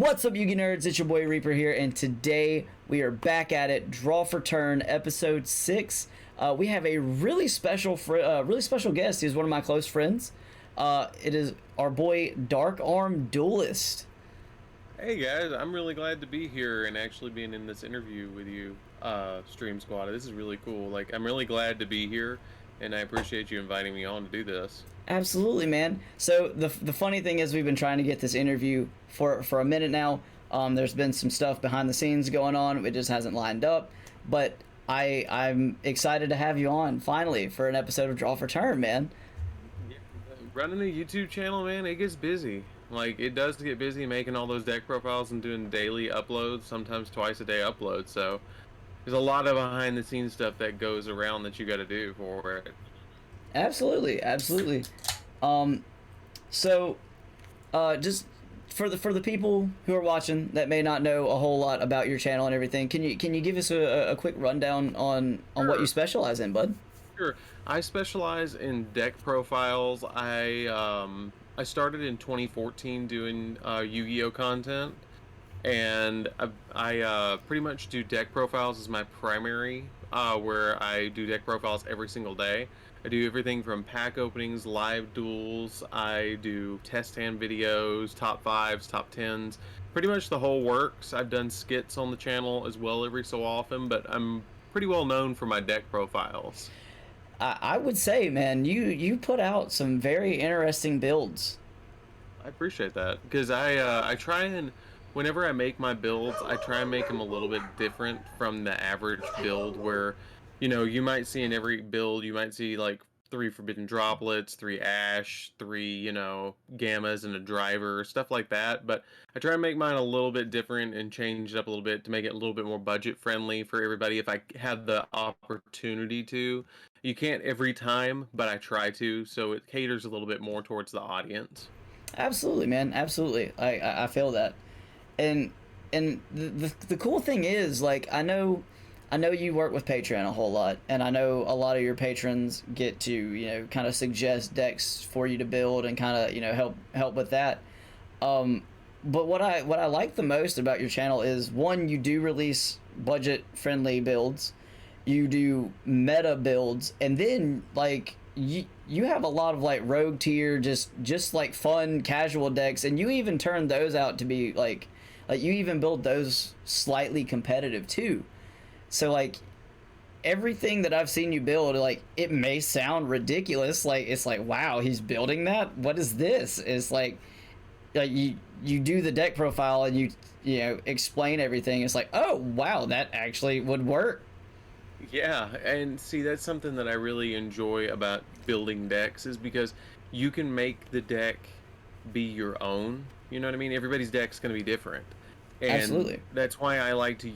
What's up, Yugi nerds? It's your boy Reaper here, and today we are back at it. Draw for Turn, episode 6. We have a really special guest. He's one of my close friends. It is our boy DarkArmedDuelist. Hey guys, I'm really glad to be here and actually being in this interview with you, Stream Squad. This is really cool. Like, I'm really glad to be here, and I appreciate you inviting me on to do this. Absolutely, man. So the funny thing is, we've been trying to get this interview for a minute now. There's been some stuff behind the scenes going on. It just hasn't lined up, but I'm excited to have you on finally for an episode of Draw for Turn, man. Yeah, running a YouTube channel, man, it gets busy. Like, it does get busy making all those deck profiles and doing daily uploads, sometimes twice a day uploads. So there's a lot of behind the scenes stuff that goes around that you got to do for it. Absolutely, absolutely. So just for the people who are watching that may not know a whole lot about your channel and everything, can you give us a quick rundown on what you specialize in, bud? Sure. I specialize in deck profiles. I started in 2014 doing Yu-Gi-Oh content, and I pretty much do deck profiles as my primary, where I do deck profiles every single day. I do everything from pack openings, live duels, I do test hand videos, top 5s, top 10s, pretty much the whole works. I've done skits on the channel as well every so often, but I'm pretty well known for my deck profiles. I would say, man, you put out some very interesting builds. I appreciate that, because I try and whenever I make my builds, I try and make them a little bit different from the average build where, you know, you might see in every build, you might see like 3 forbidden droplets, 3 ash, 3, you know, gammas and a driver, stuff like that. But I try and make mine a little bit different and change it up a little bit to make it a little bit more budget friendly for everybody if I have the opportunity to. You can't every time, but I try to, so it caters a little bit more towards the audience. Absolutely, man. Absolutely. I feel that. And the cool thing is, like, I know you work with Patreon a whole lot, and I know a lot of your patrons get to, you know, kind of suggest decks for you to build and kind of, you know, help with that. But what I like the most about your channel is, one, you do release budget friendly builds, you do meta builds, and then like you have a lot of like rogue tier, just like fun casual decks, and you even turn those out to be like you even build those slightly competitive too. So like everything that I've seen you build, like, it may sound ridiculous, like it's like, wow, he's building that, what is this? It's like you do the deck profile and you know, explain everything. It's like, oh wow, that actually would work. Yeah, and see, that's something that I really enjoy about building decks is because you can make the deck be your own. You know what I mean? Everybody's deck's going to be different. And Absolutely. that's why I like to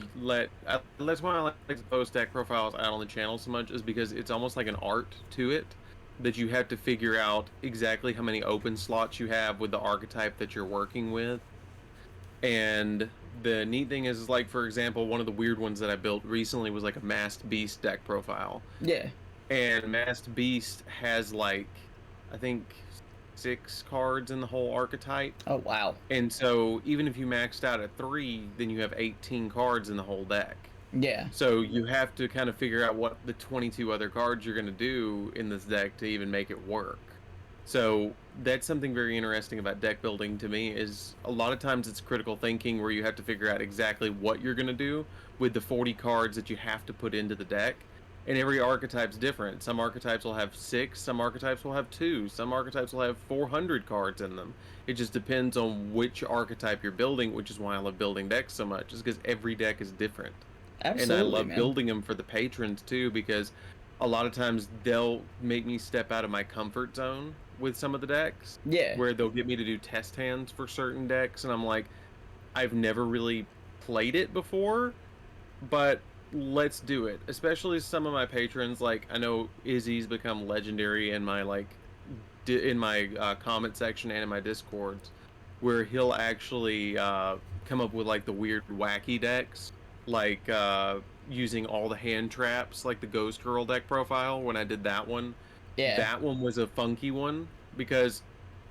that's why I like to post deck profiles out on the channel so much, is because it's almost like an art to it that you have to figure out exactly how many open slots you have with the archetype that you're working with. And the neat thing is, like, for example, one of the weird ones that I built recently was like a Masked Beast deck profile. Yeah. And Masked Beast has like, I think, 6 cards in the whole archetype. Oh wow. And so even if you maxed out at 3, then you have 18 cards in the whole deck. Yeah. So you have to kind of figure out what the 22 other cards you're going to do in this deck to even make it work. So that's something very interesting about deck building to me, is a lot of times it's critical thinking where you have to figure out exactly what you're going to do with the 40 cards that you have to put into the deck. And every archetype's different. Some archetypes will have 6, some archetypes will have 2, some archetypes will have 400 cards in them. It just depends on which archetype you're building, which is why I love building decks so much, is because every deck is different. Absolutely. And I love man. building them for the patrons too, because a lot of times they'll make me step out of my comfort zone with some of the decks. Yeah. Where they'll get me to do test hands for certain decks, and I'm like, I've never really played it before, but let's do it. Especially some of my patrons, like, I know Izzy's become legendary in my comment section and in my discords, where he'll actually come up with like the weird wacky decks, like using all the hand traps, like the Ghost Girl deck profile when I did that one. Yeah. That one was a funky one because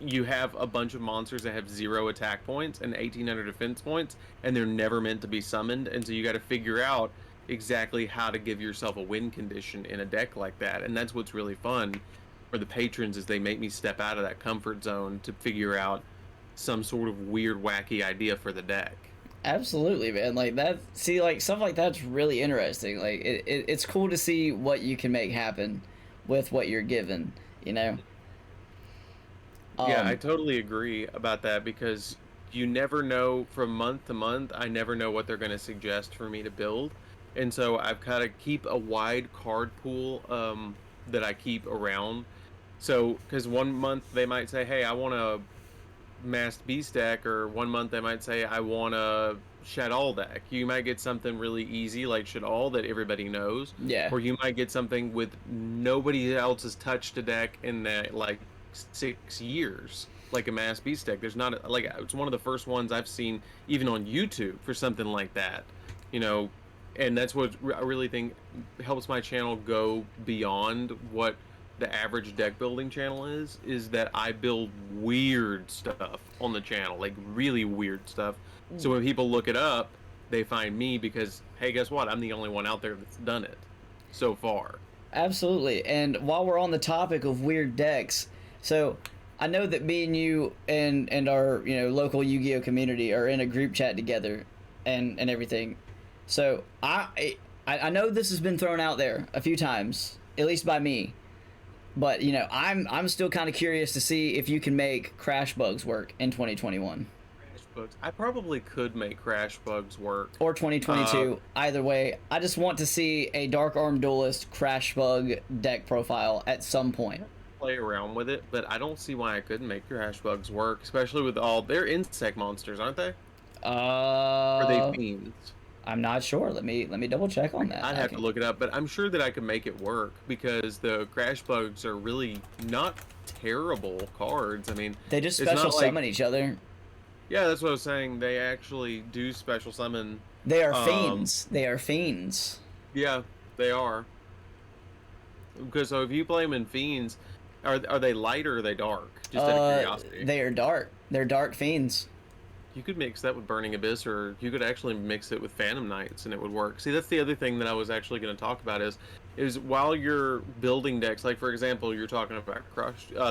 you have a bunch of monsters that have 0 attack points and 1800 defense points, and they're never meant to be summoned, and so you got to figure out exactly how to give yourself a win condition in a deck like that. And that's what's really fun for the patrons, is they make me step out of that comfort zone to figure out some sort of weird, wacky idea for the deck. Absolutely, man. Like that. See, like stuff like that's really interesting. Like it's cool to see what you can make happen with what you're given. You know. Yeah, I Um. totally agree about that, because you never know from month to month. I never know what they're going to suggest for me to build. And so I've kind of keep a wide card pool that I keep around. So, because one month they might say, hey, I want a masked beast deck, or one month they might say, I want a Shadal deck. You might get something really easy like Shadal that everybody knows, Yeah. or you might get something with nobody else has touched a deck in that like 6 years, like a masked beast deck. There's not like, it's one of the first ones I've seen even on YouTube for something like that, you know. And that's what I really think helps my channel go beyond what the average deck building channel is that I build weird stuff on the channel, like really weird stuff. So when people look it up, they find me because, hey, guess what? I'm the only one out there that's done it so far. Absolutely. And while we're on the topic of weird decks, so I know that me and you and our local Yu-Gi-Oh community are in a group chat together, and everything. So I know this has been thrown out there a few times, at least by me. But I'm still kind of curious to see if you can make Crash Bugs work in 2021 Crash bugs. I probably could make Crash bugs work. or 2022. Either way, I just want to see a DarkArmedDuelist Crash Bug deck profile at some point. Play around with it, but I don't see why I couldn't make Crash bugs work, especially with all they're insect monsters, aren't they? Or are they fiends? I'm not sure. Let me double check on that. I'd have to look it up, but I'm sure that I could make it work, because the Crash Bugs are really not terrible cards. I mean, They just it's not special like, summon each other. yeah, that's what I was saying. They actually do special summon. They are fiends. They are fiends. Yeah, they are. Because so if you play them in fiends, are they light or are they dark? Just out of curiosity. They are dark. They're dark fiends. You could mix that with Burning Abyss, or you could actually mix it with Phantom Knights, and it would work. See, that's the other thing that I was actually going to talk about is while you're building decks, like for example, you're talking about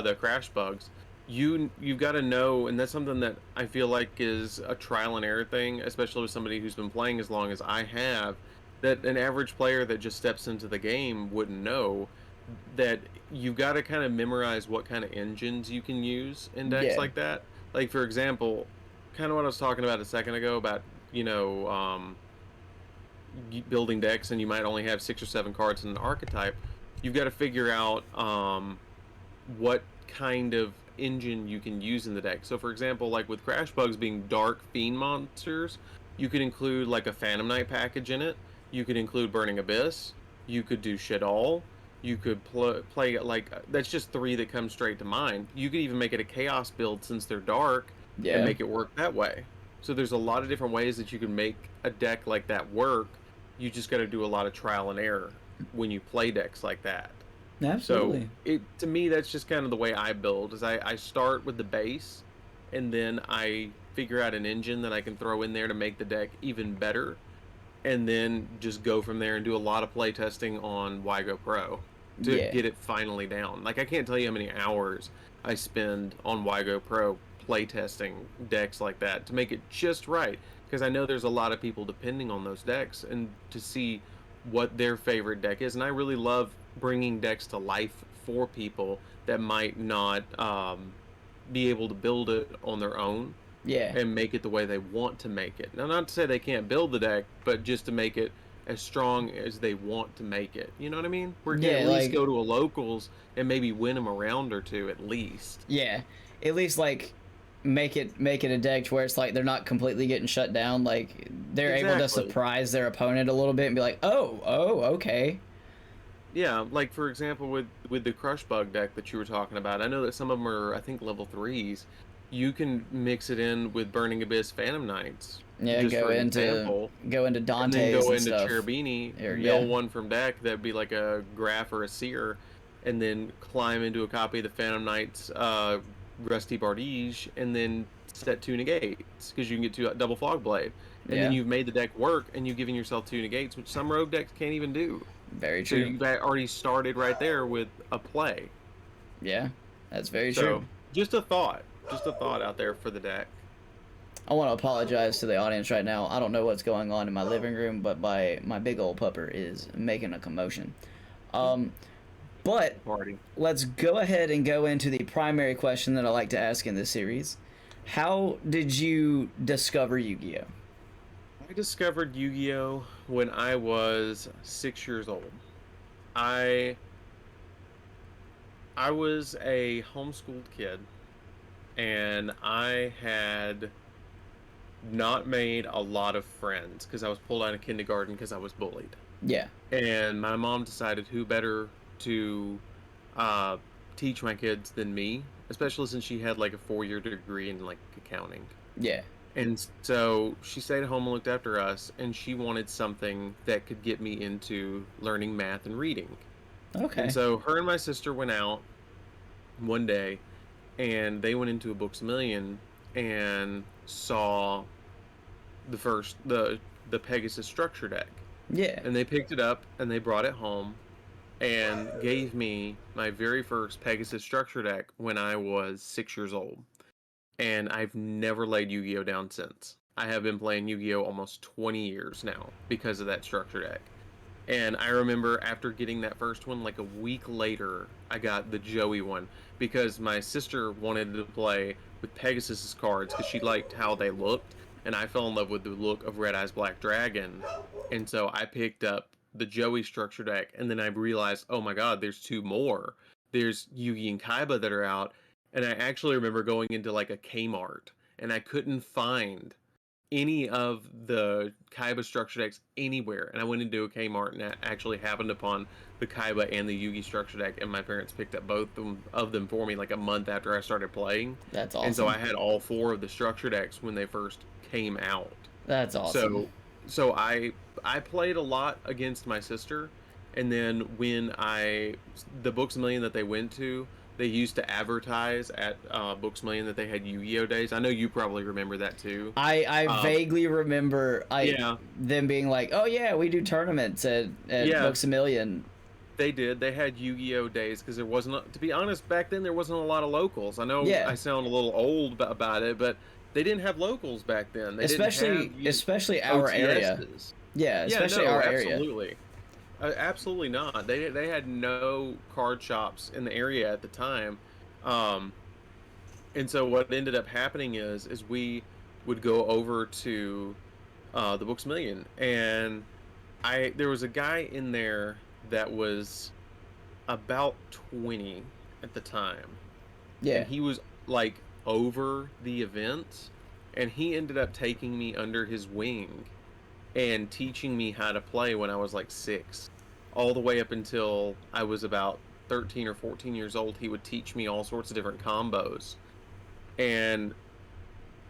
the Crash Bugs, you've got to know, and that's something that I feel like is a trial and error thing, especially with somebody who's been playing as long as I have, that an average player that just steps into the game wouldn't know, that you've got to kind of memorize what kind of engines you can use in decks like that. Like for example, kind of what I was talking about a second ago about, building decks, and you might only have 6 or 7 cards in an archetype. You've got to figure out what kind of engine you can use in the deck. So for example, like with Crash Bugs being dark fiend monsters, you could include like a Phantom Knight package in it. You could include Burning Abyss. You could do Shadal. You could play like, that's just 3 that come straight to mind. You could even make it a Chaos build since they're dark, and make it work that way. So there's a lot of different ways that you can make a deck like that work. You just got to do a lot of trial and error when you play decks like that. Absolutely. So to me, that's just kind of the way I build. Is I start with the base, and then I figure out an engine that I can throw in there to make the deck even better, and then just go from there and do a lot of play testing on WiGo Pro to get it finally down. Like I can't tell you how many hours I spend on WiGo Pro playtesting decks like that to make it just right, because I know there's a lot of people depending on those decks and to see what their favorite deck is. And I really love bringing decks to life for people that might not be able to build it on their own, and make it the way they want to make it. Now, not to say they can't build the deck, but just to make it as strong as they want to make it. You know what I mean? We're gonna at least go to a locals and maybe win them a round or two at least. Yeah, at least like make it a deck where it's like they're not completely getting shut down. Like they're able to surprise their opponent a little bit and be like, oh, okay. Yeah, like for example with the Crush Bug deck that you were talking about, I know that some of them are, I think, level 3s. You can mix it in with Burning Abyss Phantom Knights. Yeah, go into Dante's and then go into stuff. Cherubini, mill one from deck that'd be like a Graph or a Seer, and then climb into a copy of the Phantom Knights Rusty Bardige and then set 2 negates because you can get double fog blade, and then Yeah, you've made the deck work and you've given yourself 2 negates, which some rogue decks can't even do. very So true. you've already started right there with a play. Yeah, that's very true. So just a thought out there for the deck. I want to apologize to the audience right now. I don't know what's going on in my living room, but my big old pupper is making a commotion. Um, but Party. let's go ahead and go into the primary question that I like to ask in this series. How did you discover Yu-Gi-Oh? I discovered Yu-Gi-Oh when I was 6 years old. I I was a homeschooled kid, and I had not made a lot of friends because I was pulled out of kindergarten because I was bullied. Yeah, And my mom decided who better to uh, teach my kids than me, especially since she had like a 4-year degree in like accounting. yeah. And so she stayed at home and looked after us, and she wanted something that could get me into learning math and reading. And Okay. so her and my sister went out one day, and they went into a Books a Million and saw the Pegasus structure deck. Yeah. And they picked it up and they brought it home and gave me my very first Pegasus structure deck when I was 6 years old. And I've never laid Yu-Gi-Oh down since. I have been playing Yu-Gi-Oh almost 20 years now because of that structure deck. And I remember after getting that first one, like a week later, I got the Joey one because my sister wanted to play with Pegasus's cards because she liked how they looked, and I fell in love with the look of Red Eyes Black Dragon. And so I picked up the Joey structure deck, and then I realized, oh my god, there's two more. There's Yugi and Kaiba that are out, and I actually remember going into like a Kmart, and I couldn't find any of the Kaiba structure decks anywhere. And I went into a Kmart and actually happened upon the Kaiba and the Yugi structure deck, and my parents picked up both of them for me like a month after I started playing. That's And so I awesome. had all four of the structure decks when they first came out. That's awesome. So I played a lot against my sister, and then when the Books a Million that they went to, they used to advertise at Books a Million that they had Yu-Gi-Oh days. I know you probably remember that too. I Um, vaguely remember yeah, them being like, "Oh yeah, we do tournaments at yeah, Books a Million." they did. They had Yu-Gi-Oh days because there wasn't, to be honest, back then there wasn't a lot of locals. I know Yeah, I sound a little old about it, but they didn't have locals back then. They didn't have especially our area. OTSs. Yeah, Yeah, especially no, our area. absolutely. Absolutely not. They had no card shops in the area at the time, um, and so what ended up happening is we would go over to the Books a Million, and I there was a guy in there that was about 20 at the time, and Yeah. he was like over the event, and he ended up taking me under his wing and teaching me how to play when I was like 6, all the way up until I was about 13 or 14 years old. He would teach me all sorts of different combos. And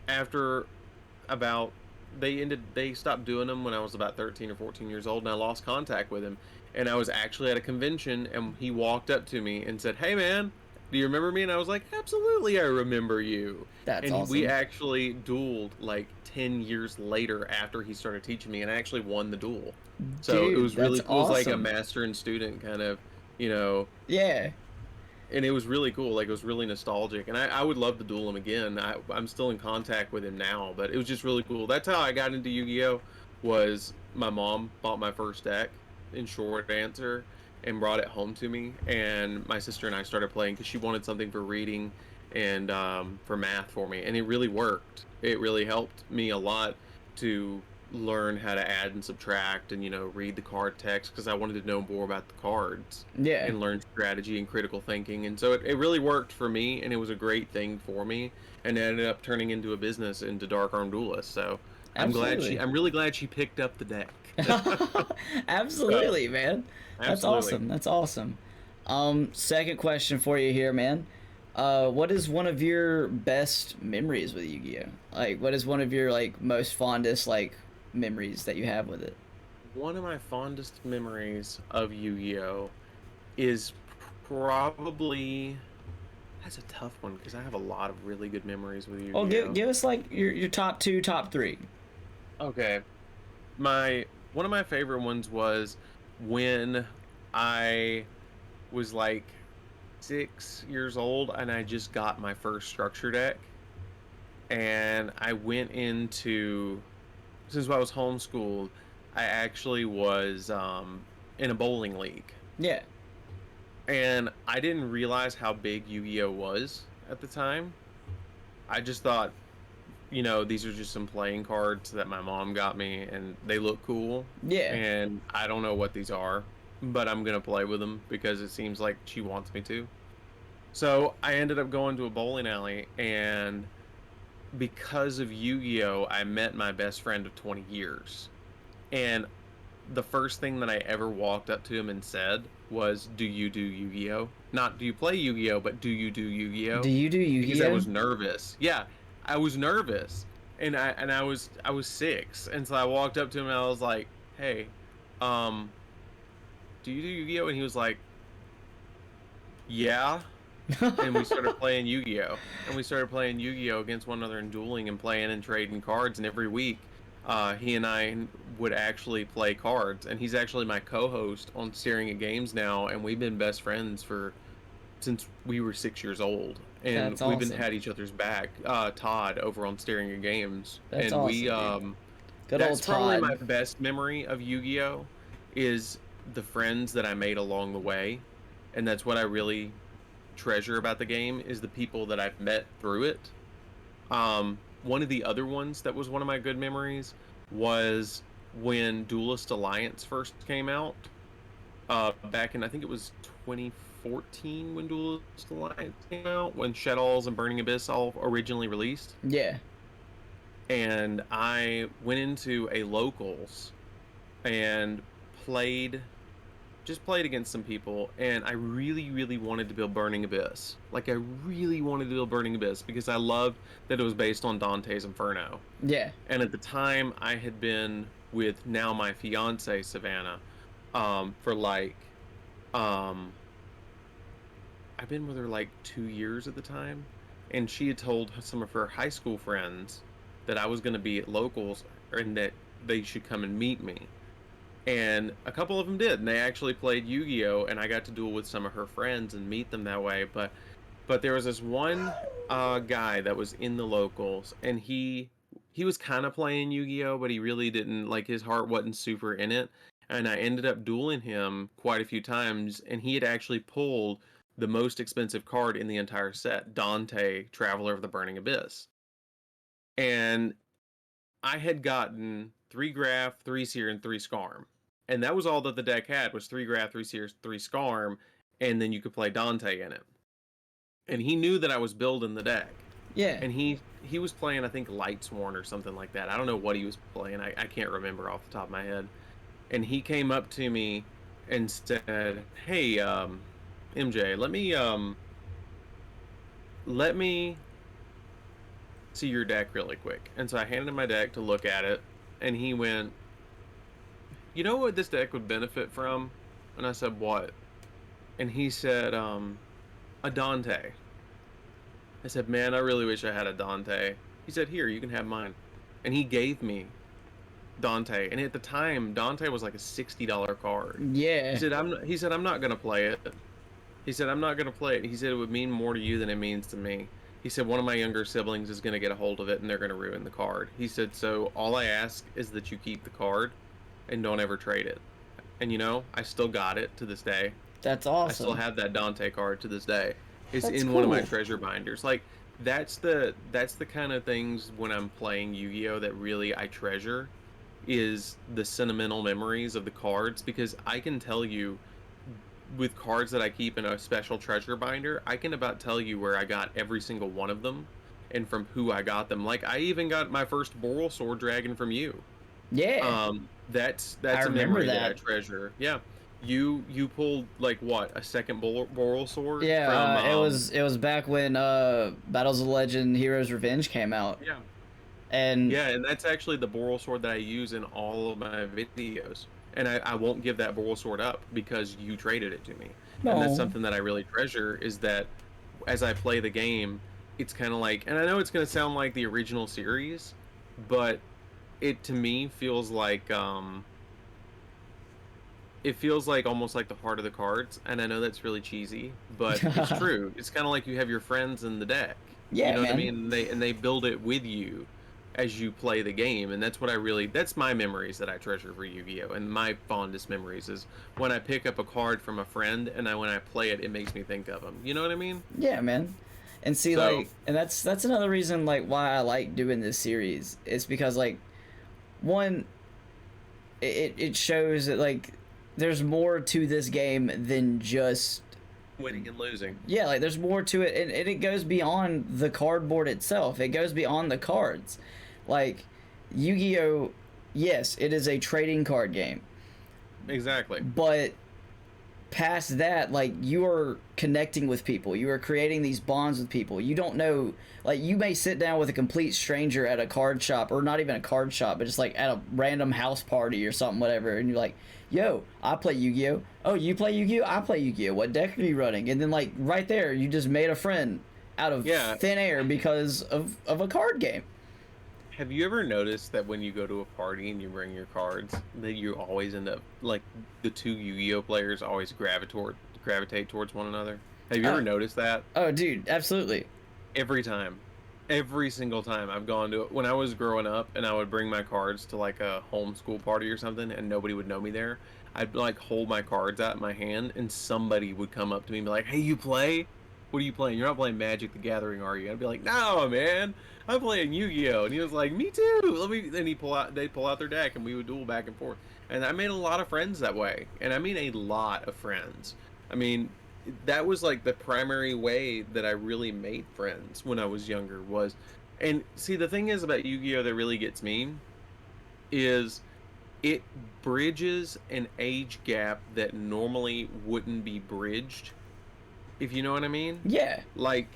after about they stopped doing them when I was about 13 or 14 years old, and I lost contact with him. And I was actually at a convention, and he walked up to me and said, "Hey man, do you remember me?" And I was like, "Absolutely, I remember you." That's And we awesome. actually dueled like 10 years later after he started teaching me, and I actually won the duel. So it Dude, was really that's cool. It was like a awesome. master and student kind of, you know, Yeah. and it was really cool. Like, it was really nostalgic, and I would love to duel him again. I'm still in contact with him now, but it was just really cool. That's how I got into Yu-Gi-Oh. Was my mom bought my first deck, in short answer, and brought it home to me, and my sister and I started playing because she wanted something for reading and for math for me, and it really worked. It really helped me a lot to learn how to add and subtract and read the card text because I wanted to know more about the cards Yeah. and learn strategy and critical thinking. And so it really worked for me, and it was a great thing for me, and it ended up turning into a business, into DarkArmedDuelist. So Absolutely. I'm really glad she picked up the deck. So Absolutely, man. That's absolutely. awesome. That's awesome. Second question for you here, man. What is one of your best memories with Yu-Gi-Oh? Like, what is one of your like most fondest like memories that you have with it? One of my fondest memories of Yu-Gi-Oh is probably That's a tough one because I have a lot of really good memories with Well, Yu-Gi-Oh. give us like your top two, top three. Okay, my one of my favorite ones was when I was like 6 years old and I just got my first structure deck, and I went into, since I was homeschooled, I actually was in a bowling league, Yeah. and I didn't realize how big Yu-Gi-Oh was at the time. I just thought, these are just some playing cards that my mom got me and they look cool. Yeah. And I don't know what these are, but I'm going to play with them because it seems like she wants me to. So I ended up going to a bowling alley, and because of Yu-Gi-Oh, I met my best friend of 20 years. And the first thing that I ever walked up to him and said was, "Do you do Yu-Gi-Oh?" Not "Do you play Yu-Gi-Oh?" but "Do you do Do Yu-Gi-Oh?" you do Because I Yu-Gi-Oh? was nervous. Yeah, I was nervous, and I was 6, and so I walked up to him and I was like, "Hey, um, do you do Yu-Gi-Oh?" And he was like, "Yeah." And we started playing Yu-Gi-Oh. And we started playing Yu-Gi-Oh against one another and dueling and playing and trading cards. And every week, he and I would actually play cards. And he's actually my co-host on Staring at Games now. And we've been best friends since we were 6 years old. And That's we've been awesome. had each other's back. Todd over on Staring at Games, That's and we awesome, dude. Good that's old probably Todd. my best memory of Yu-Gi-Oh is the friends that I made along the way. And that's what I really treasure about the game, is the people that I've met through it. One of the other ones that was one of my good memories was when Duelist Alliance first came out. Back in, I think it was 2014 when Duelist Alliance came out, when Shadows and Burning Abyss all originally released. Yeah. And I went into a locals and played just played against some people, and I really, really wanted to build Burning Abyss. Like, I really wanted to build Burning Abyss because I loved that it was based on Dante's Inferno. Yeah. And at the time, I had been with now my fiance, Savannah, for um, I've been with her like 2 years at the time, and she had told some of her high school friends that I was going to be at locals and that they should come and meet me. And a couple of them did, and they actually played Yu-Gi-Oh, and I got to duel with some of her friends and meet them that way. But there was this one guy that was in the locals, and he was kind of playing Yu-Gi-Oh, but he really didn't, like, his heart wasn't super in it. And I ended up dueling him quite a few times, and he had actually pulled the most expensive card in the entire set, Dante, Traveler of the Burning Abyss. And I had gotten 3 Graph, 3 Seer, and 3 Skarm. And that was all that the deck had, was 3 Graph, 3 Seer, 3 Skarm, and then you could play Dante in it. And he knew that I was building the deck. Yeah. And he was playing, I think, Lightsworn or something like that. I don't know what he was playing. I can't remember off the top of my head. And he came up to me and said, "Hey, MJ, let me see your deck really quick." And so I handed him my deck to look at it, and he went, "You know what this deck would benefit from?" And I said, "What?" And he said, "A Dante." I said, "Man, I really wish I had a Dante." He said, "Here, you can have mine." And he gave me Dante. And at the time, Dante was like a $60 card. He Yeah. said, I'm not gonna play it. He said, "I'm not gonna play it." He said, "It would mean more to you than it means to me." He said, "One of my younger siblings is gonna get a hold of it and they're gonna ruin the card." He said, "So all I ask is that you keep the card and don't ever trade it." And I still got it to this day. That's I still awesome. have that Dante card to this day. It's That's in one of my cool. treasure binders. Like, that's the kind of things when I'm playing Yu-Gi-Oh that really I treasure, is the sentimental memories of the cards, because I can tell you, with cards that I keep in a special treasure binder, I can about tell you where I got every single one of them and from who I got them. Like, I even got my first Boral Sword Dragon from you. Yeah. I That's a remember memory that I that. treasure. Yeah. You pulled, like, what, a second Boral Sword Yeah, from it was back when Battles of Legend Heroes Revenge came out. yeah. And Yeah, and that's actually the Boral Sword that I use in all of my videos. And I won't give that Boral Sword up because you traded it to me. And that's no. something that I really treasure, is that as I play the game, it's kind of like, and I know it's going to sound like the original series, but it to me feels like it feels like almost like the heart of the cards, and I know that's really cheesy, but it's true. It's kind of like you have your friends in the deck. You Yeah, know what I man. mean? And they build it with you as you play the game, and that's my memories that I treasure for Yu-Gi-Oh! And my fondest memories is when I pick up a card from a friend, and when I play it, it makes me think of them. You know what I mean? Yeah, man. And see, So, like, and that's another reason, like, why I like doing this series. It's because, like, one, it shows that, like, there's more to this game than just, winning and losing. yeah, like, there's more to it, and it goes beyond the cardboard itself. It goes beyond the cards. Like, Yu-Gi-Oh, yes, it is a trading card game, Exactly. but past that, like, you are connecting with people, you are creating these bonds with people. You don't know, like, you may sit down with a complete stranger at a card shop, or not even a card shop, but just like at a random house party or something, whatever, and you're like, yo, I play Yu-Gi-Oh, oh, you play Yu-Gi-Oh, I play Yu-Gi-Oh, what deck are you running? And then, like, right there you just made a friend out of Yeah. thin air because of a card game. Have you ever noticed that when you go to a party and you bring your cards, that you always end up like the two Yu-Gi-Oh players always gravitate towards one another? Have you ever Oh, noticed that? oh, dude, absolutely. Every time. Every single time I've gone to when I was growing up and I would bring my cards to like a homeschool party or something and nobody would know me there, I'd like hold my cards out in my hand and somebody would come up to me and be like, "Hey, you play? What are you playing? You're not playing Magic the Gathering, are you?" I'd be like, "No, man. I'm playing Yu-Gi-Oh!" And he was like, "Me too. Let me." Then they'd pull out their deck and we would duel back and forth. And I made a lot of friends that way. And I mean a lot of friends. I mean, that was like the primary way that I really made friends when I was younger was, and see, the thing is about Yu-Gi-Oh that really gets me is it bridges an age gap that normally wouldn't be bridged, if you know what I mean. Yeah, Like,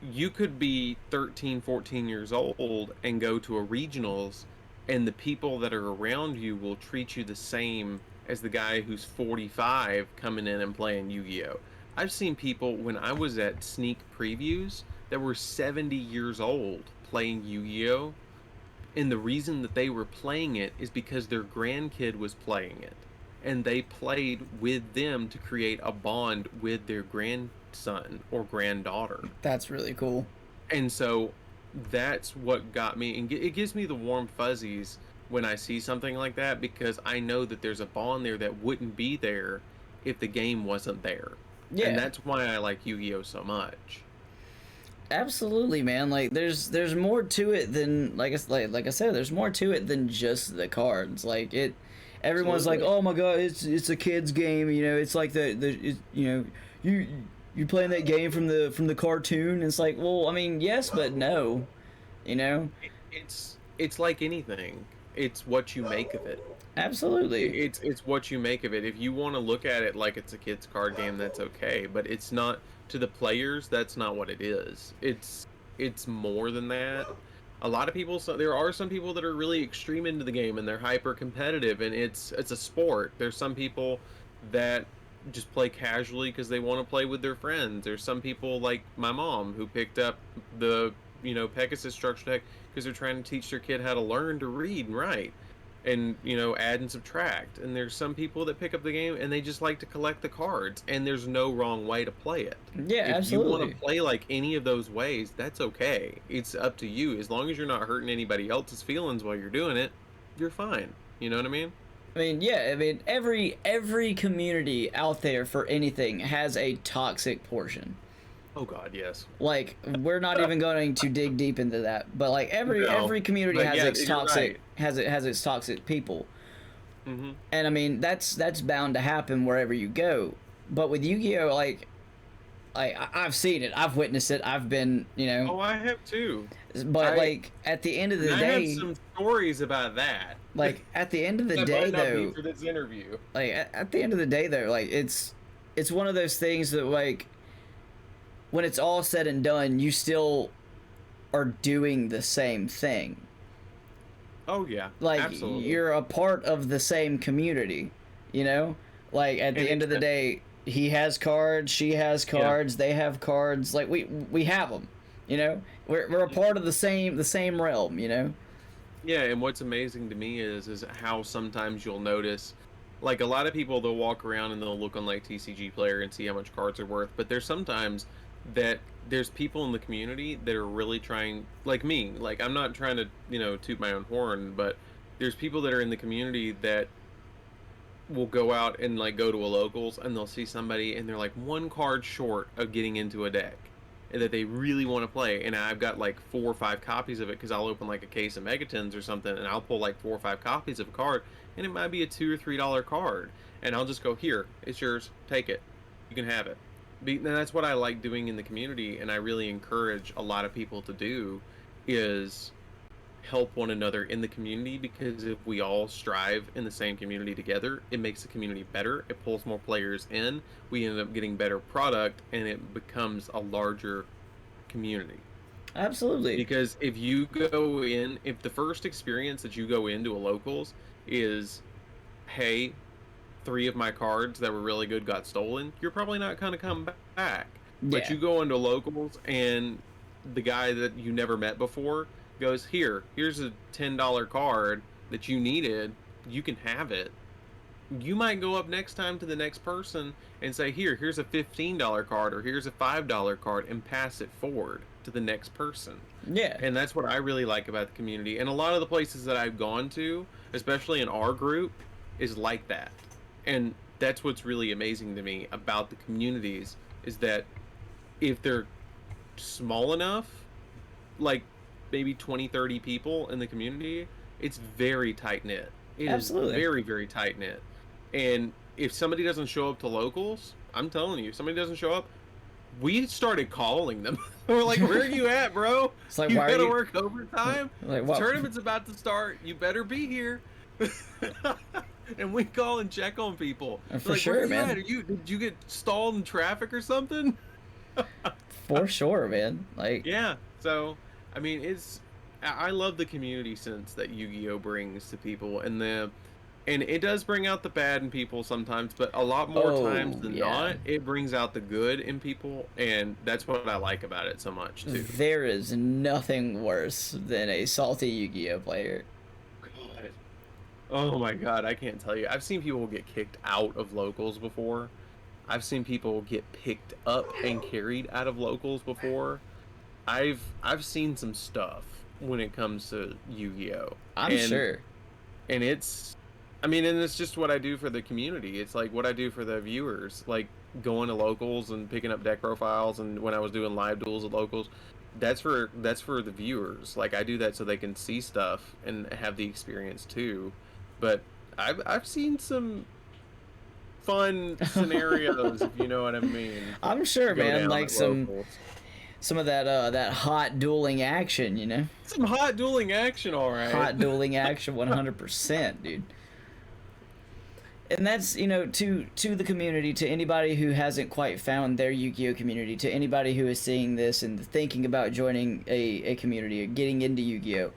you could be 13, 14 years old and go to a regionals, and the people that are around you will treat you the same as the guy who's 45 coming in and playing Yu-Gi-Oh! I've seen people when I was at sneak previews that were 70 years old playing Yu-Gi-Oh! And the reason that they were playing it is because their grandkid was playing it. And they played with them to create a bond with their grandson or granddaughter. that's really cool. And so that's what got me, and it gives me the warm fuzzies when I see something like that because I know that there's a bond there that wouldn't be there if the game wasn't there. And Yeah, that's why I like Yu-Gi-Oh so much. absolutely, man. Like, there's more to it than, like I said, there's more to it than just the cards. Like, it, everyone's like, Absolutely. oh my god, it's a kids game. You know, it's like you know, you playing that game from the cartoon. And it's like, well, I mean, yes, but no. You know, It's like anything. It's what you make of it. absolutely. It's what you make of it. If you want to look at it like it's a kid's card game, that's okay. But it's not to the players. That's not what it is. It's more than that. A lot of people. So there are some people that are really extreme into the game and they're hyper competitive, and it's a sport. There's some people that just play casually because they want to play with their friends. There's some people like my mom who picked up the Pegasus structure deck because they're trying to teach their kid how to learn to read and write and add and subtract. And there's some people that pick up the game and they just like to collect the cards, and there's no wrong way to play it. Yeah, If you want absolutely. to play like any of those ways, that's okay. It's up to you. As long as you're not hurting anybody else's feelings while you're doing it, you're fine. You know what I mean? I mean, yeah. I mean, every community out there for anything has a toxic portion. Oh God, yes. Like, we're not even going to dig deep into that, but like No, every community but has yeah, its you're toxic right. has its toxic people. Hmm. And I mean, that's bound to happen wherever you go. But with Yu-Gi-Oh, like, I've seen it, I've witnessed it, I've been, Oh, I have too. but I like at the end of and the I have day, some stories about that. like at the end of the That day might not be though, for this interview. like at the end of the day though, like it's one of those things that, like, when it's all said and done, you still are doing the same thing. Oh yeah, Like, absolutely. you're a part of the same community, you know? Like, at And the end it's of the day, he has cards, she has Yeah. cards, they have cards. Like we have them, you know. We're a part of the same realm, you know. Yeah, and what's amazing to me is how sometimes you'll notice, like a lot of people they'll walk around and they'll look on like TCG Player and see how much cards are worth, but there's sometimes that there's people in the community that are really trying, like me, like I'm not trying to, toot my own horn, but there's people that are in the community that will go out and like go to a locals and they'll see somebody and they're like one card short of getting into a deck and that they really want to play, and I've got like 4 or 5 copies of it because I'll open like a case of Megatons or something and I'll pull like 4 or 5 copies of a card, and it might be a $2 or $3 card, and I'll just go, here, it's yours, take it, you can have it. And that's what I like doing in the community, and I really encourage a lot of people to do, is help one another in the community, because if we all strive in the same community together, it makes the community better, it pulls more players in, we end up getting better product, and it becomes a larger community. Absolutely. Because if you go in, if the first experience that you go into a locals is, hey, 3 of my cards that were really good got stolen, you're probably not going to come back. But Yeah. you go into locals and the guy that you never met before goes, here's a $10 card that you needed, you can have it. You might go up next time to the next person and say, here's a $15 card, or here's a $5 card, and pass it forward to the next person. Yeah. And that's what I really like about the community. And a lot of the places that I've gone to, especially in our group, is like that. And that's what's really amazing to me about the communities, is that if they're small enough, like maybe 20, 30 people in the community, it's very tight knit. It is Absolutely. very, very tight knit. And if somebody doesn't show up to locals, I'm telling you, if somebody doesn't show up, we started calling them. We're like, where are you at, bro? It's like, You why are gotta you work overtime. like The what? tournament's about to start. You better be here. And we call and check on people. For Like, sure, where are you man. at? Did you get stalled in traffic or something? For sure, man. Like, Yeah. So, I mean, I love the community sense that Yu-Gi-Oh brings to people, and it does bring out the bad in people sometimes, but a lot more times oh than yeah. not, it brings out the good in people, and that's what I like about it so much too. There is nothing worse than a salty Yu-Gi-Oh player. God. Oh my God, I can't tell you. I've seen people get kicked out of locals before. I've seen people get picked up and carried out of locals before. I've seen some stuff when it comes to Yu-Gi-Oh. I'm And sure. and it's, I mean, and it's just what I do for the community. It's like what I do for the viewers, like going to locals and picking up deck profiles, and when I was doing live duels at locals, that's for the viewers. Like I do that so they can see stuff and have the experience too. But I've seen some fun scenarios, if you know what I mean, I'm sure, go man. down Like at some locals. some of that hot dueling action, you know? Some hot dueling action, all right. Hot dueling action 100%, dude. And that's, to the community, to anybody who hasn't quite found their Yu-Gi-Oh community, to anybody who is seeing this and thinking about joining a community or getting into Yu-Gi-Oh,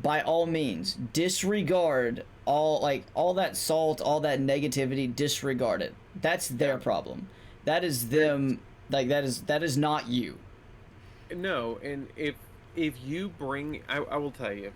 by all means, disregard all that salt, all that negativity, disregard it. That's their problem. That is them, like that is not you. No, and if you bring, I will tell you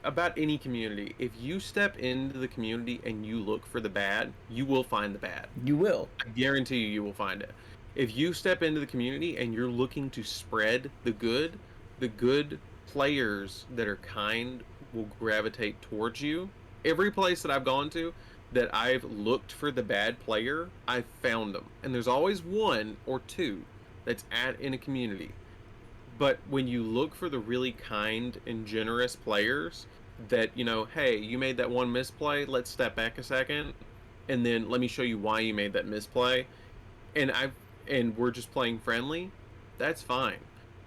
about any community. If you step into the community and you look for the bad, you will find the bad. You will. I guarantee you will find it. If you step into the community and you're looking to spread the good players that are kind will gravitate towards you. Every place that I've gone to that I've looked for the bad player, I've found them. And there's always one or two that's in a community. But when you look for the really kind and generous players that, hey, you made that one misplay, let's step back a second, and then let me show you why you made that misplay. And we're just playing friendly, that's fine.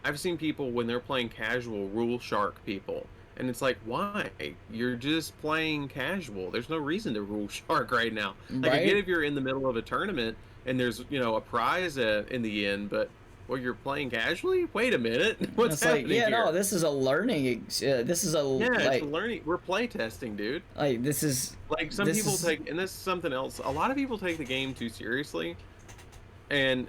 I've seen people when they're playing casual rule shark people, and it's like, why? You're just playing casual. There's no reason to rule shark right now. Like, I get Right? if you're in the middle of a tournament and there's, a prize in the end, but well, you're playing casually. Wait a minute, And what's it's like, happening yeah, no, here? this is a learning. This is a Yeah, it's a like learning. We're play testing, dude. like this is Like some this people is take, and this is something else. A lot of people take the game too seriously, and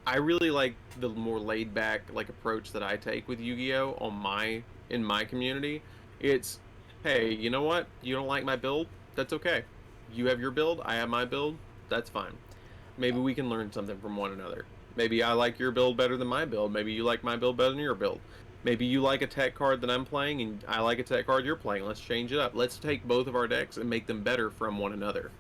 I really like the more laid back like approach that I take with Yu-Gi-Oh on my in my community. It's, hey, you know what? You don't like my build? That's okay. You have your build, I have my build. That's fine. Maybe we can learn something from one another. Maybe I like your build better than my build. Maybe you like my build better than your build. Maybe you like a tech card that I'm playing and I like a tech card you're playing. Let's change it up. Let's take both of our decks and make them better from one another.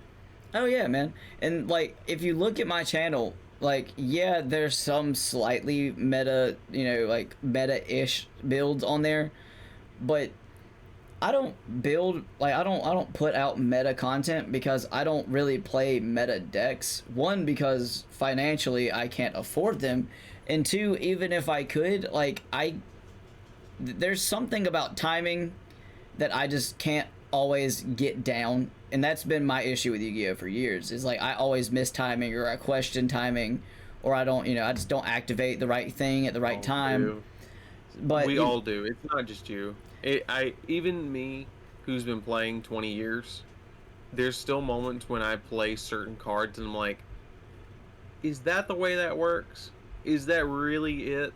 oh yeah, man. And like if you look at my channel, like yeah, there's some slightly meta, like meta-ish builds on there, but I don't build like I don't put out meta content because I don't really play meta decks. One, because financially I can't afford them, and two, even if I could, like there's something about timing that I just can't always get down, and that's been my issue with Yu-Gi-Oh for years. Is like I always miss timing, or I question timing, or I don't, I just don't activate the right thing at the right All time. do. But We all do. It's not just you. Even me, who's been playing 20 years, there's still moments when I play certain cards and I'm like, is that the way that works? Is that really it?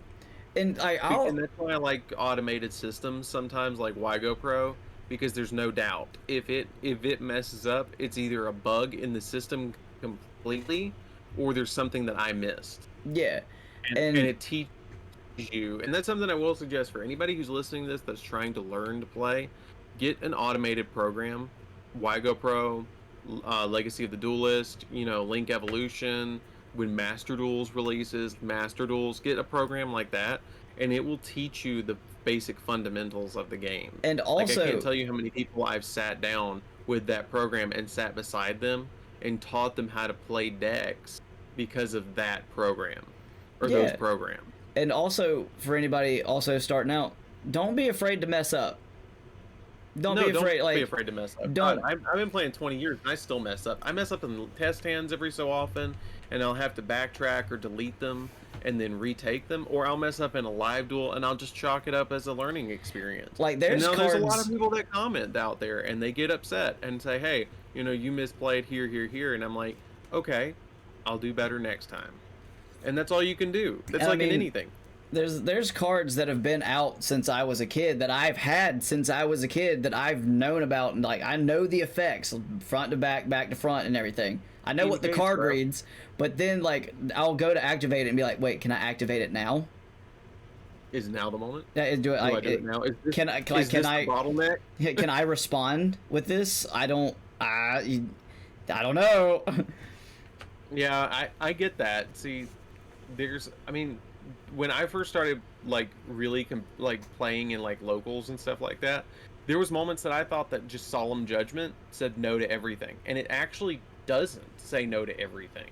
and I And I'll that's why I like automated systems sometimes, like Wygo Pro, because there's no doubt. If it messes up, it's either a bug in the system completely, or there's something that I missed. yeah, And and it teaches you, and that's something I will suggest for anybody who's listening to this that's trying to learn to play. Get an automated program, Wygo Pro, Legacy of the Duelist, Link Evolution. When Master Duels releases, Master Duels, get a program like that, and it will teach you the basic fundamentals of the game. and Like, I can't also tell you how many people I've sat down with that program and sat beside them and taught them how to play decks because of that program or those yeah, programs. and also for anybody also starting out, don't be afraid to mess up. Don't No, be don't afraid, be like afraid to mess up. God, don't I've been playing 20 years and I still mess up. I mess up in test hands every so often, and I'll have to backtrack or delete them and then retake them, or I'll mess up in a live duel and I'll just chalk it up as a learning experience. like And there's now there's a lot of cards. people that comment out there and they get upset and say, hey, you misplayed here, here, here. And I'm like, okay, I'll do better next time. And that's all you can do. That's And I like in mean, anything. there's cards that have been out since I was a kid, that I've had since I was a kid, that I've known about, and like I know the effects front to back, back to front, and everything. I know In what the case, card bro. reads, but then like I'll go to activate it and be like, wait, can I activate it now? Is now the moment? Do it Do I like do it now? can I Is can this the I bottleneck? can I respond with this? I don't know. Yeah, I get that. See, I mean, when I first started like really like playing in like locals and stuff like that, there was moments that I thought that just solemn judgment said no to everything, and it actually doesn't say no to everything.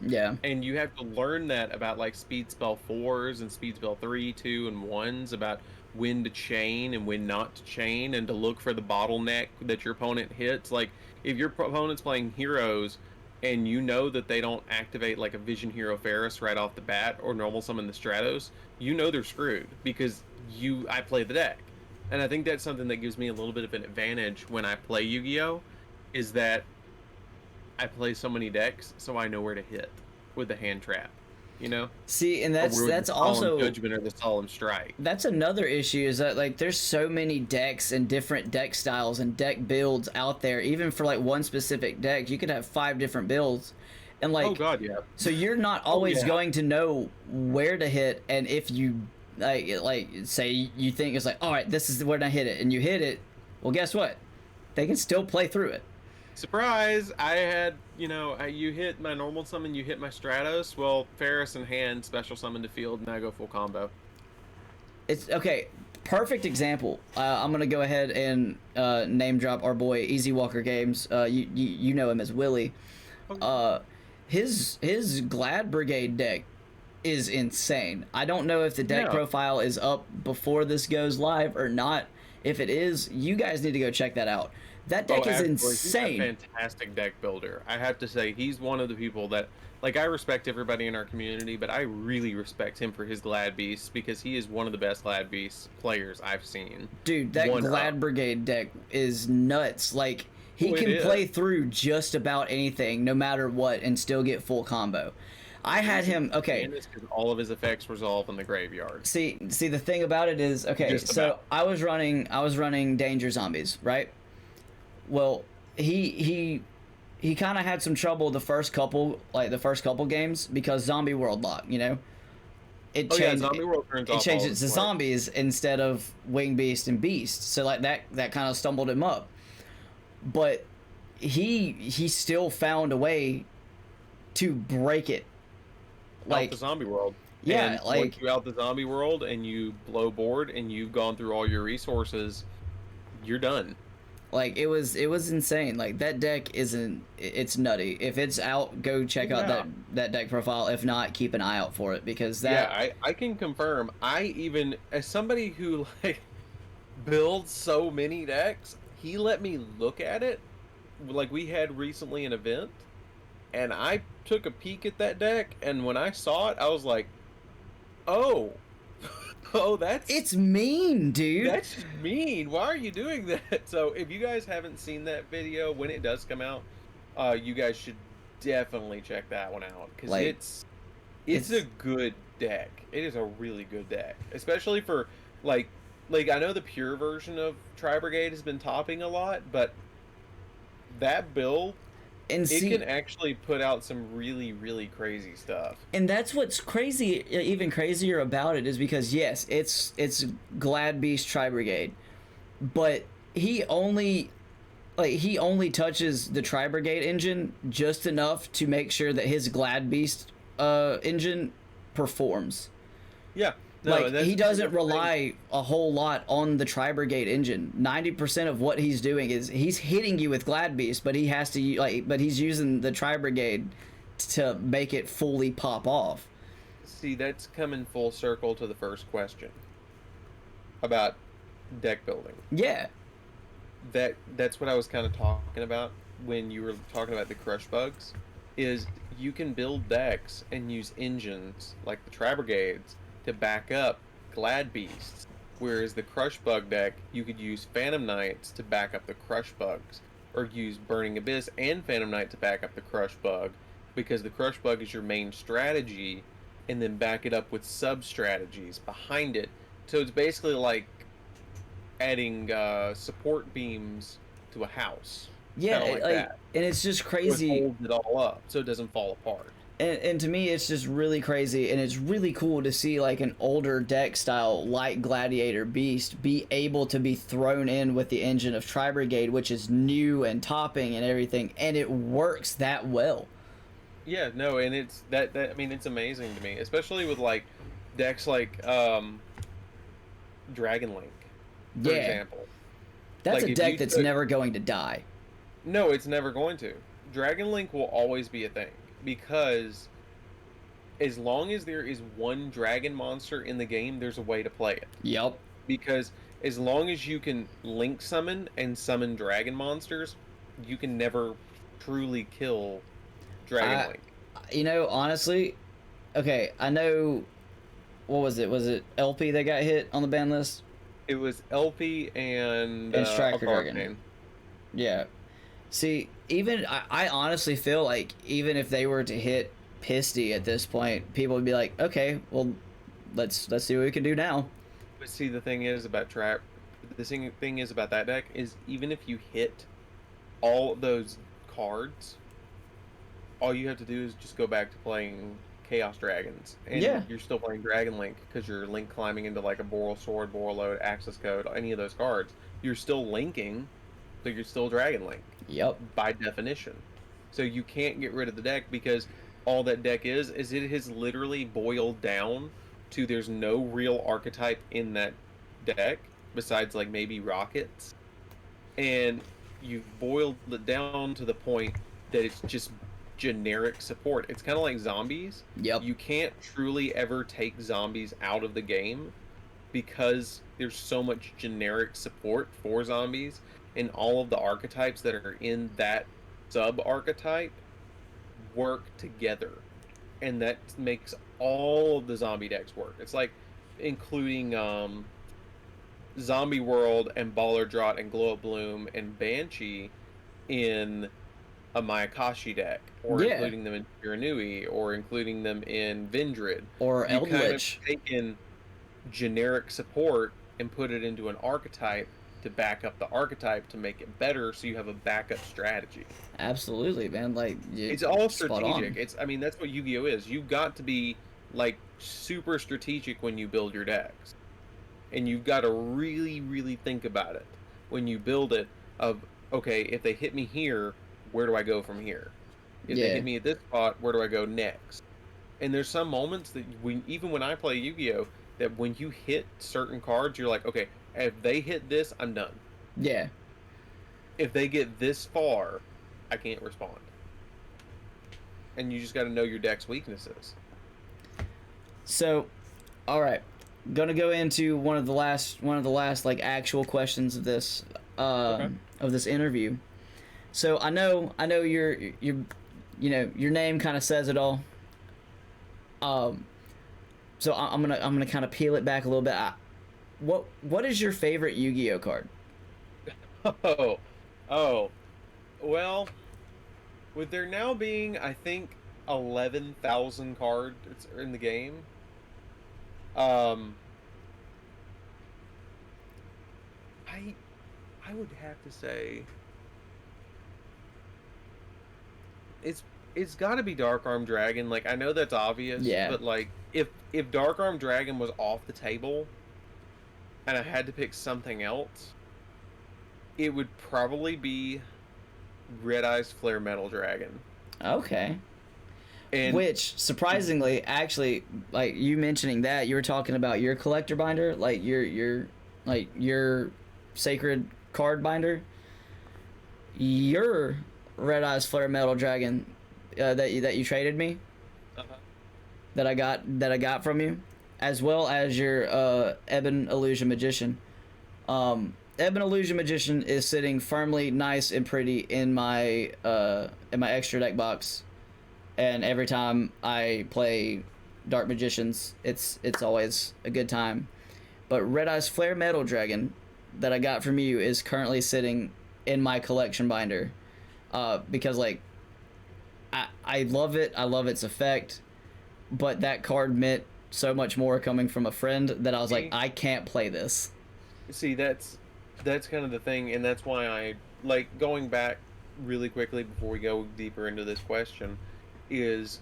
Yeah. And you have to learn that about like speed spell 4s and speed spell 3, 2, and 1s, about when to chain and when not to chain, and to look for the bottleneck that your opponent hits. Like, if your opponent's playing heroes and you know that they don't activate like a Vision Hero Ferris right off the bat, or normal summon the Stratos, they're screwed because I play the deck. And I think that's something that gives me a little bit of an advantage when I play Yu-Gi-Oh, is that I play so many decks, so I know where to hit with the hand trap, See, and or with that's the solemn also judgment or the solemn strike. that's another issue, is that like there's so many decks and different deck styles and deck builds out there. Even for like one specific deck, you could have 5 different builds, and Oh like God, yeah. so you're not always yeah. going to know where to hit. And if you like say you think it's like, all right, this is where I hit it, and you hit it, well, guess what? They can still play through it. Surprise! I had, you hit my normal summon, you hit my Stratos. Well, Ferris in hand, special summon to field, and I go full combo. It's okay. Perfect example. I'm gonna go ahead and name drop our boy Easy Walker Games. You know him as Willie. Okay. His Glad Brigade deck is insane. I don't know if the deck Yeah. profile is up before this goes live or not. If it is, you guys need to go check that out. That deck is Absolutely. insane. He's a fantastic deck builder. I have to say, he's one of the people that like I respect everybody in our community, but I really respect him for his Glad Beast because he is one of the best Glad Beast players I've seen. Dude, that One Glad up. Brigade deck is nuts. Like, he Oh, it can play is. through just about anything, no matter what, and still get full combo. I The had reason him. he Okay, can is because all of his effects resolve in the graveyard. see, the thing about it is, okay, Just so about. I was running Danger Zombies, right? Well, he kind of had some trouble the first couple games because Zombie World Lock, it Oh yeah, changed Zombie World turns it off all changed of it his to flares. zombies instead of Wing Beast and Beast. So like that kind of stumbled him up. But he still found a way to break it. Out the Like, zombie world. yeah, And once like you're out the zombie world and you blow board and you've gone through all your resources, you're done. it was insane. Like, that deck isn't it's nutty. If it's out, go check out Yeah. that deck profile. If not, keep an eye out for it because Yeah, that I can confirm. I even as somebody who like builds so many decks, he let me look at it. Like we had recently an event and I took a peek at that deck and when I saw it, I was like, "Oh. Oh, it's mean, dude. that's just mean. Why are you doing that?" So if you guys haven't seen that video when it does come out, you guys should definitely check that one out because Like, it's a it's good deck. It is a really good deck, especially for like like I know the pure version of Tri Brigade has been topping a lot, but that build and it can see actually put out some really really crazy stuff. and that's what's crazy, even crazier about it is because yes, it's Glad Beast Tri Brigade, but he only he only touches the Tri Brigade engine just enough to make sure that his Glad Beast engine performs. Yeah, no, Like, and he that's doesn't the thing. rely a whole lot on the Tri Brigade engine. 90% of what he's doing is he's hitting you with Glad Beast, but but he's using the Tri Brigade to make it fully pop off. See, that's coming full circle to the first question about deck building. Yeah, That's what I was kind of talking about when you were talking about the crush bugs is you can build decks and use engines like the Tri Brigades to back up Glad Beasts, whereas the crush bug deck you could use Phantom Knights to back up the crush bugs or use Burning Abyss and Phantom Knight to back up the crush bug because the crush bug is your main strategy and then back it up with sub strategies behind it. So it's basically like adding support beams to a house. It's yeah, kind of like that. and it's just So it crazy. holds it all up, so it doesn't fall apart. And to me, it's just really crazy, and it's really cool to see like an older deck style like Gladiator Beast be able to be thrown in with the engine of Tri Brigade, which is new and topping and everything, and it works that well. Yeah, no, and it's that I mean it's amazing to me, especially with like decks like Dragon Link, for Yeah, example. that's Like a if deck you that's took never going to die. no, it's never going to. Dragon Link will always be a thing because as long as there is one dragon monster in the game, there's a way to play it. Yep. Because as long as you can link summon and summon dragon monsters, you can never truly kill Dragon I, Link. honestly, okay, I know. What was it? Was it LP that got hit on the ban list? It was LP and And Striker Dragon. Arcane. Yeah. See, even I honestly feel like even if they were to hit Pisty at this point, people would be like, okay, well, let's see what we can do now. But see, the thing is about trap. The thing is about that deck is even if you hit all those cards, all you have to do is just go back to playing Chaos Dragons, and Yeah. you're still playing Dragon Link because you're link climbing into like a Boral Sword, Boral Load, Access Code, any of those cards. You're still linking, so you're still Dragon Link Yep. by definition. So you can't get rid of the deck because all that deck is it has literally boiled down to there's no real archetype in that deck besides like maybe rockets, and you've boiled it down to the point that it's just generic support. It's kind of like zombies. Yep. You can't truly ever take zombies out of the game because there's so much generic support for zombies, and all of the archetypes that are in that sub archetype work together. and that makes all of the zombie decks work. It's like including Zombie World and Baller Draught and Glow Up Bloom and Banshee in a Mayakashi deck, or Yeah. including them in Uranui, or including them in Vindred. Or You kind of Eldritch. taken generic support and put it into an archetype to back up the archetype to make it better, so you have a backup strategy. Absolutely, man. Like, It's all spot strategic. on. I mean, that's what Yu-Gi-Oh is. You've got to be like super strategic when you build your decks, and you've got to really, really think about it when you build it. Of okay, if they hit me here, where do I go from here? If they Yeah. hit me at this spot, where do I go next? And there's some moments that even when I play Yu-Gi-Oh, that when you hit certain cards, you're like, okay, if they hit this, I'm done. Yeah. If they get this far, I can't respond. And you just got to know your deck's weaknesses. So, all right, gonna go into one of the last like actual questions of this Okay. of this interview. So I know your you know your name kind of says it all. Um, so I'm gonna kind of peel it back a little bit. What is your favorite Yu-Gi-Oh card? Oh, oh, well, with there now being, I think, 11,000 cards in the game, um, I, I would have to say it's got to be Dark Arm Dragon. Like, I know that's obvious, Yeah. but like, if Dark Arm Dragon was off the table, and I had to pick something else, it would probably be Red Eyes Flare Metal Dragon. Okay. And Which surprisingly, actually, like you mentioning that, you were talking about your collector binder, like your sacred card binder. Your Red Eyes Flare Metal Dragon that you traded me, uh-huh. that I got from you, as well as your Ebon Illusion Magician. Ebon Illusion Magician is sitting firmly, nice and pretty in my extra deck box, and every time I play Dark Magicians, it's always a good time. But Red Eyes Flare Metal Dragon that I got from you is currently sitting in my collection binder, because like I love it. I love its effect, but that card meant so much more coming from a friend that I was like, I can't play this. See, that's kind of the thing, and that's why I like going back really quickly before we go deeper into this question. Is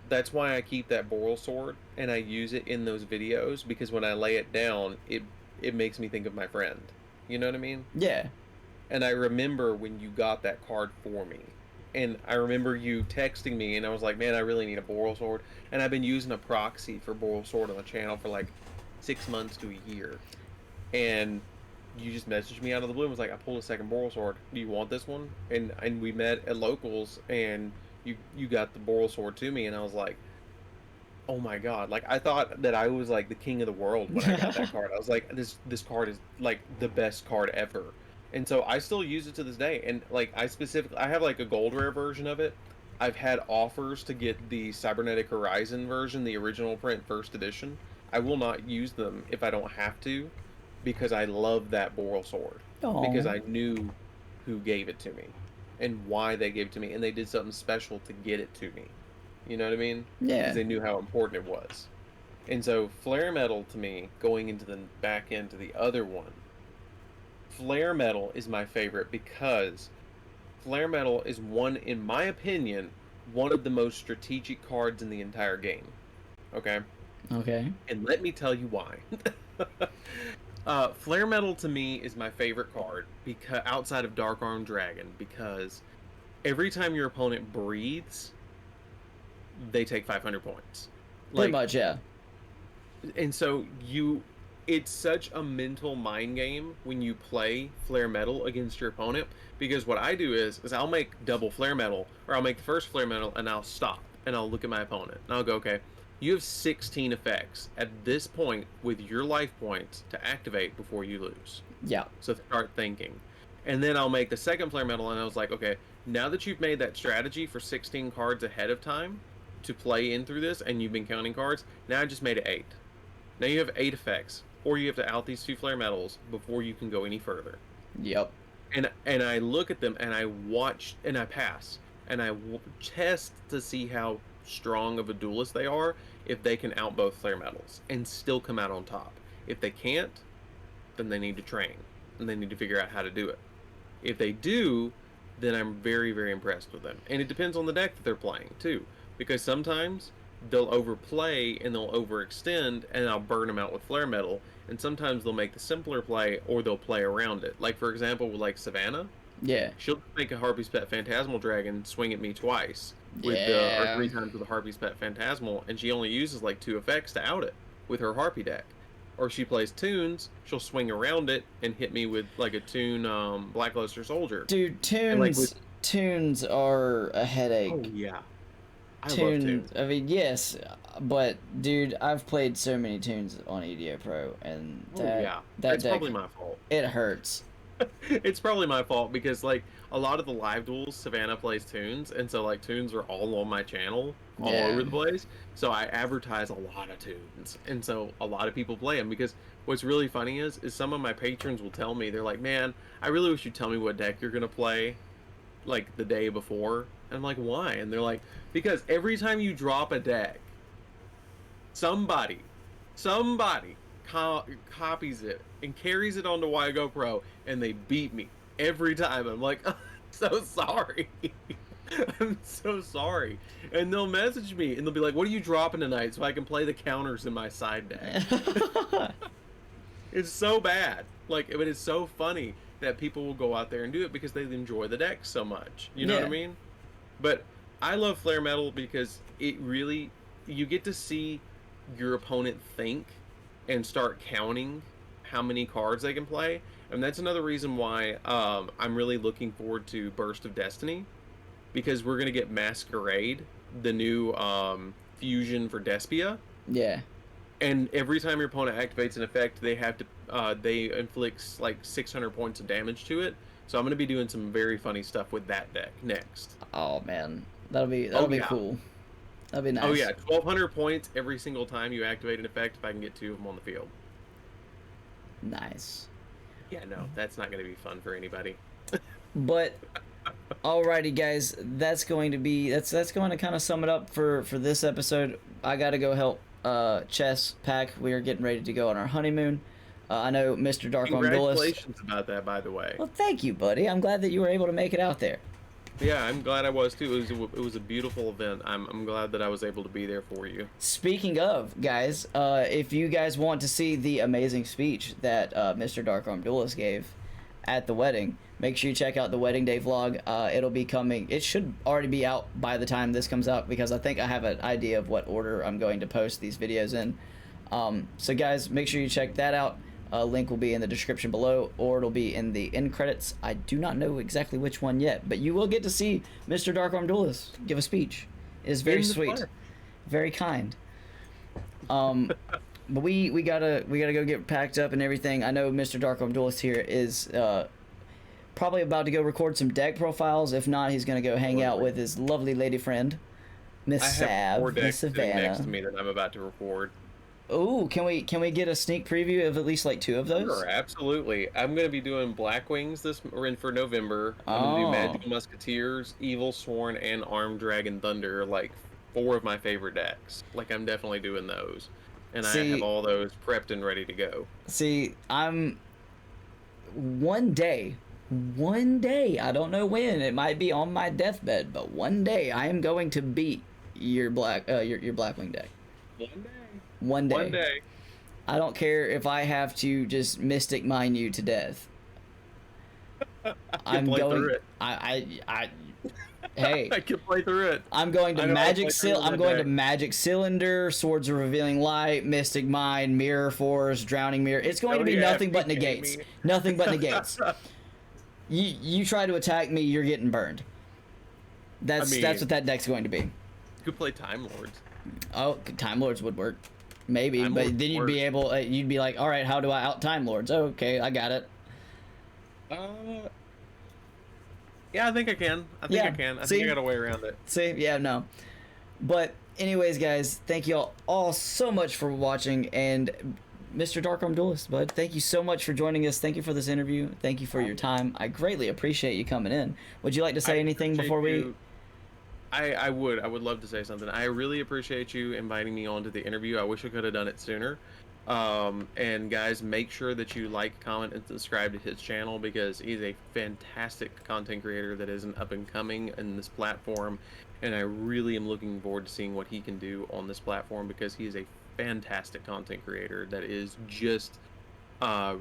that's why I keep that Boral sword and I use it in those videos, because when I lay it down, it makes me think of my friend. You know what I mean? Yeah. And I remember when you got that card for me. And I remember you texting me, and I was like, man, I really need a Boral sword. And I've been using a proxy for Boral sword on the channel for like 6 months to a year. And you just messaged me out of the blue and was like, I pulled a second Boral sword. Do you want this one? And we met at locals, and you got the Boral sword to me, and I was like, oh my god. Like, I thought that I was like the king of the world when I got that card. I was like, this card is like the best card ever. And so I still use it to this day. And like, I have like a gold rare version of it. I've had offers to get the Cybernetic Horizon version, the original print first edition. I will not use them if I don't have to, because I love that Boral sword. Aw. Because I knew who gave it to me and why they gave it to me, and they did something special to get it to me. You know what I mean? Yeah. Because they knew how important it was. And so Flare Metal, to me, going into the back end to the other one, Flare Metal is my favorite because Flare Metal is in my opinion, one of the most strategic cards in the entire game. Okay? Okay. And let me tell you why. Flare Metal to me is my favorite card, because outside of Dark Arm Dragon, because every time your opponent breathes, they take 500 points. Pretty much, yeah. And so it's such a mental mind game when you play Flare Metal against your opponent, because what I do is I'll make double Flare Metal, or I'll make the first Flare Metal, and I'll stop, and I'll look at my opponent, and I'll go, okay, you have 16 effects at this point with your life points to activate before you lose. Yeah. So start thinking. And then I'll make the second Flare Metal, and I was like, okay, now that you've made that strategy for 16 cards ahead of time, to play in through this, and you've been counting cards. Now I just made it 8. Now you have 8 effects, or you have to out these 2 flare metals before you can go any further. Yep. And I look at them and I watch and I pass and I test to see how strong of a duelist they are if they can out both flare metals and still come out on top. If they can't, then they need to train and they need to figure out how to do it. If they do, then I'm very, very impressed with them. And it depends on the deck that they're playing too, because sometimes they'll overplay and they'll overextend and I'll burn them out with flare metal, and sometimes they'll make the simpler play or they'll play around it. Like for example with like Savannah, she'll make a Harpy's Pet Phantasmal Dragon swing at me twice with or 3 times with a Harpy's Pet Phantasmal, and she only uses like 2 effects to out it with her Harpy deck. Or she plays tunes, she'll swing around it and hit me with like a tune Blackluster Soldier. Dude, tunes are a headache. Oh yeah. I love tunes. I mean, yes, but dude, I've played so many tunes on EDO Pro, and that that's deck, probably my fault. It hurts. It's probably my fault because like a lot of the live duels, Savannah plays tunes, and so like tunes are all on my channel, all over the place. So I advertise a lot of tunes, and so a lot of people play them. Because what's really funny is some of my patrons will tell me, they're like, "Man, I really wish you'd tell me what deck you're gonna play, like the day before." And I'm like, "Why?" And they're like, "Because every time you drop a deck, somebody copies it and carries it onto YGO Pro, and they beat me every time." I'm like, "I'm so sorry." I'm so sorry. And they'll message me and they'll be like, "What are you dropping tonight so I can play the counters in my side deck?" It's so bad. Like, but it's so funny that people will go out there and do it because they enjoy the deck so much. You know what I mean? But I love flare metal because it really, you get to see your opponent think and start counting how many cards they can play. And that's another reason why I'm really looking forward to Burst of Destiny, because we're going to get Masquerade, the new fusion for Despia. Yeah. And every time your opponent activates an effect, they have to they inflict like 600 points of damage to it. So I'm going to be doing some very funny stuff with that deck next. Oh man, that'll be cool. That'd be nice. Oh yeah, 1,200 points every single time you activate an effect if I can get 2 of them on the field. Nice. Yeah, no, that's not going to be fun for anybody. But alrighty guys, that's going to kind of sum it up for this episode. I got to go help Chess pack. We are getting ready to go on our honeymoon. I know Mr. DarkArmedDuelist. Congratulations about that, by the way. Well, thank you, buddy. I'm glad that you were able to make it out there. Yeah, I'm glad I was too. It was a beautiful event. I'm glad that I was able to be there for you. Speaking of, guys, if you guys want to see the amazing speech that Mr. DarkArmedDuelist gave at the wedding, make sure you check out the wedding day vlog. It'll be coming. It should already be out by the time this comes out, because I think I have an idea of what order I'm going to post these videos in. So guys, make sure you check that out. Link will be in the description below, or it'll be in the end credits. I do not know exactly which one yet, but you will get to see Mr. DarkArmedDuelist give a speech. It is very sweet, very kind. But we gotta go get packed up and everything. I know Mr. DarkArmedDuelist here is probably about to go record some deck profiles. If not, he's gonna go hang out with his lovely lady friend, Miss Sav, I have 4 decks Savannah. next to me that I'm about to record. Oh, can we get a sneak preview of at least like 2 of those? Sure, absolutely. I'm going to be doing Black Wings for November. I'm going to do Magical Musketeers, Evil Sworn, and Armed Dragon Thunder, like 4 of my favorite decks. Like, I'm definitely doing those. And I have all those prepped and ready to go. See, I'm one day, I don't know when, it might be on my deathbed, but one day I am going to beat your Blackwing deck. One day. I don't care if I have to just Mystic Mine you to death. I'm going through it. Hey, I can play through it. I'm going to Magic Cylinder, Swords of Revealing Light, Mystic Mine, Mirror Force, Drowning Mirror. It's going to be nothing but negates. Nothing but negates. You try to attack me, you're getting burned. That's what that deck's going to be. You could play Time Lords. Oh, Time Lords would work. Maybe, but then you'd be able, you'd be like, all right, how do I out Time Lords? Oh, okay, I got it. Yeah, I think I can. I think I can. I think I got a way around it. See, yeah, no. But Anyways, guys, thank you all so much for watching, and Mr. DarkArmedDuelist, bud, thank you so much for joining us. Thank you for this interview. Thank you for your time. I greatly appreciate you coming in. Would you like to say anything before we... I would love to say something. I really appreciate you inviting me on to the interview. I wish I could have done it sooner. And guys, make sure that you like, comment, and subscribe to his channel, because he's a fantastic content creator that is an up and coming in this platform, and I really am looking forward to seeing what he can do on this platform, because he is a fantastic content creator that is just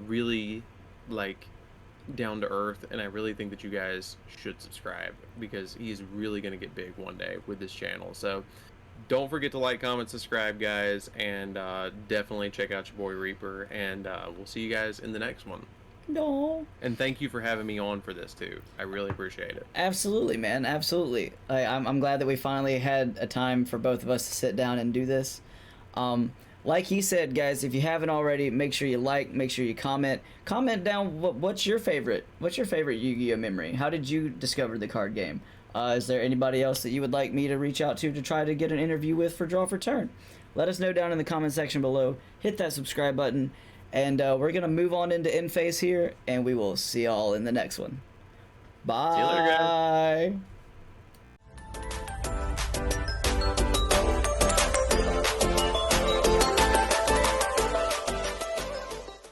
really like down to earth, and I really think that you guys should subscribe, because he's really going to get big one day with this channel. So don't forget to like, comment, subscribe, guys, and definitely check out your boy Reaper, and we'll see you guys in the next one. No. And thank you for having me on for this too. I really appreciate it. Absolutely, man. Absolutely. I'm glad that we finally had a time for both of us to sit down and do this. Like he said, guys, if you haven't already, make sure you like, make sure you comment. Comment down what's your favorite Yu-Gi-Oh memory? How did you discover the card game? Is there anybody else that you would like me to reach out to try to get an interview with for Draw for Turn? Let us know down in the comment section below. Hit that subscribe button, and we're gonna move on into end phase here, and we will see y'all in the next one. Bye. See you later, guys.